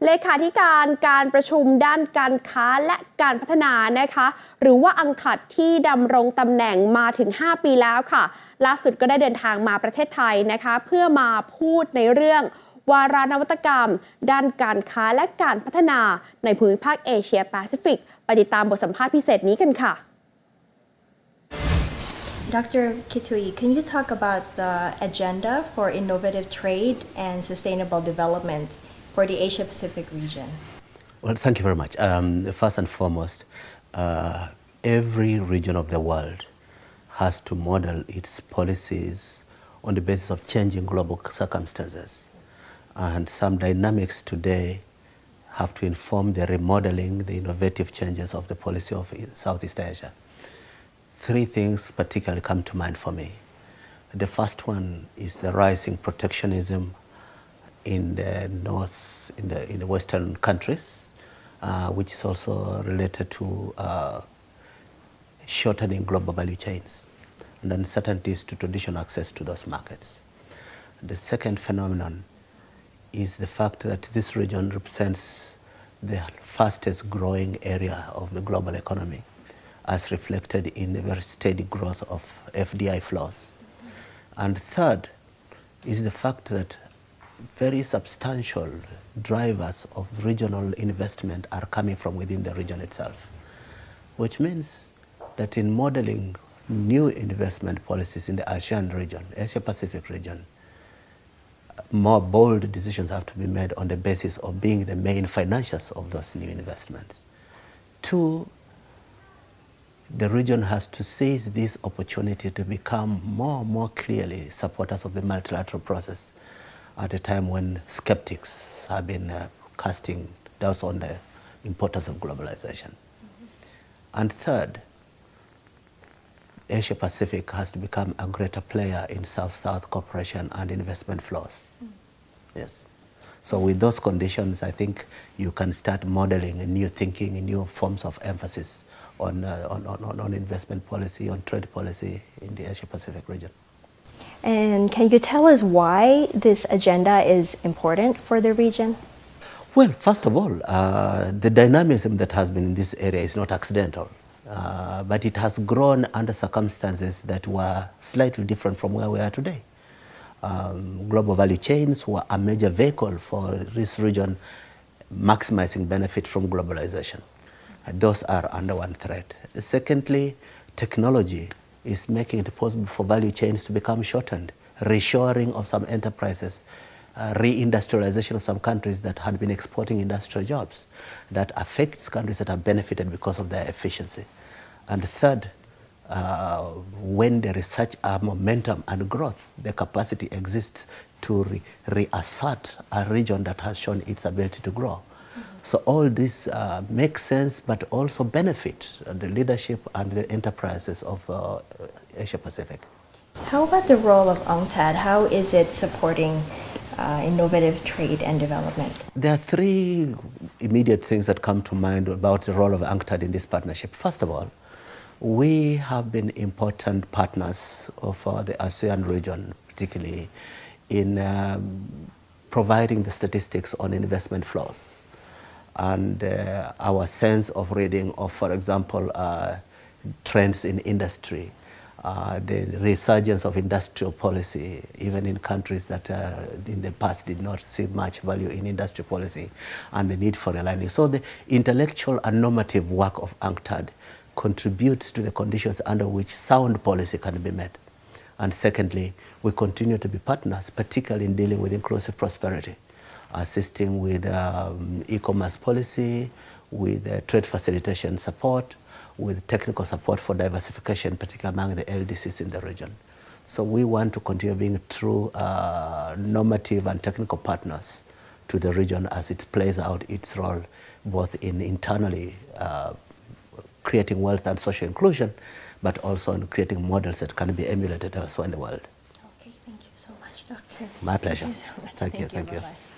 เลขาธิการการประชุมด้านการค้าและการพัฒนานะคะหรือว่าUNCTADที่ดำรงตำแหน่งมาถึง5ปีแล้วค่ะล่าสุดก็ได้เดินทางมาประเทศไทยนะคะเพื่อมาพูดในเรื่องวาระนวัตกรรมด้านการค้าและการพัฒนาในภูมิภาคเอเชียแปซิฟิกไปติดตามบทสัมภาษณ์พิเศษนี้กันค่ะDr. Kitui, can you talk about the agenda for innovative trade and sustainable development for the Asia-Pacific region? Well, thank you very much. First and foremost, every region of the world has to model its policies on the basis of changing global circumstances. And some dynamics today have to inform the remodeling, the innovative changes of the policy of Southeast Asia. Three things particularly come to mind for me. The first one is the rising protectionism in the north, in the Western countries, which is also related to shortening global value chains and uncertainties to traditional access to those markets. The second phenomenon is the fact that this region represents the fastest growing area of the global economy, as reflected in the very steady growth of FDI flows. And third is the fact that very substantial drivers of regional investment are coming from within the region itself, which means that in modeling new investment policies in the ASEAN region, Asia-Pacific region, more bold decisions have to be made on the basis of being the main financiers of those new investments. Two, the region has to seize this opportunity to become more clearly supporters of the multilateral process at a time when skeptics have been casting doubts on the importance of globalization. And third, Asia-Pacific has to become a greater player in South-South cooperation and investment flows. Yes. So with those conditions, I think you can start modeling a new thinking, new forms of emphasis on investment policy, on trade policy in the Asia-Pacific region. And can you tell us why this agenda is important for the region? Well, first of all, the dynamism that has been in this area is not accidental, but it has grown under circumstances that were slightly different from where we are today. Global value chains were a major vehicle for this region maximizing benefit from globalization. Those are under one threat. Secondly, technology is making it possible for value chains to become shortened, reshoring of some enterprises, reindustrialization of some countries that had been exporting industrial jobs. That affects countries that have benefited because of their efficiency. And third, when there is such a momentum and growth, the capacity exists to reassert a region that has shown its ability to grow. So all this makes sense, but also benefit the leadership and the enterprises of Asia-Pacific. How about the role of UNCTAD? How is it supporting innovative trade and development? There are three immediate things that come to mind about the role of UNCTAD in this partnership. First of all, we have been important partners of the ASEAN region, particularly in providing the statistics on investment flows. And our sense of reading of, for example, trends in industry, the resurgence of industrial policy, even in countries that in the past did not see much value in industry policy, and the need for realigning. So the intellectual and normative work of UNCTAD contributes to the conditions under which sound policy can be made. And secondly, we continue to be partners, particularly in dealing with inclusive prosperity, assisting with e-commerce policy, with trade facilitation support, with technical support for diversification, particularly among the LDCs in the region. So we want to continue being true normative and technical partners to the region as it plays out its role, both in internally creating wealth and social inclusion, but also in creating models that can be emulated elsewhere in the world. Okay, thank you so much, Doctor. My pleasure. Thank you so much. Thank you. Bye-bye.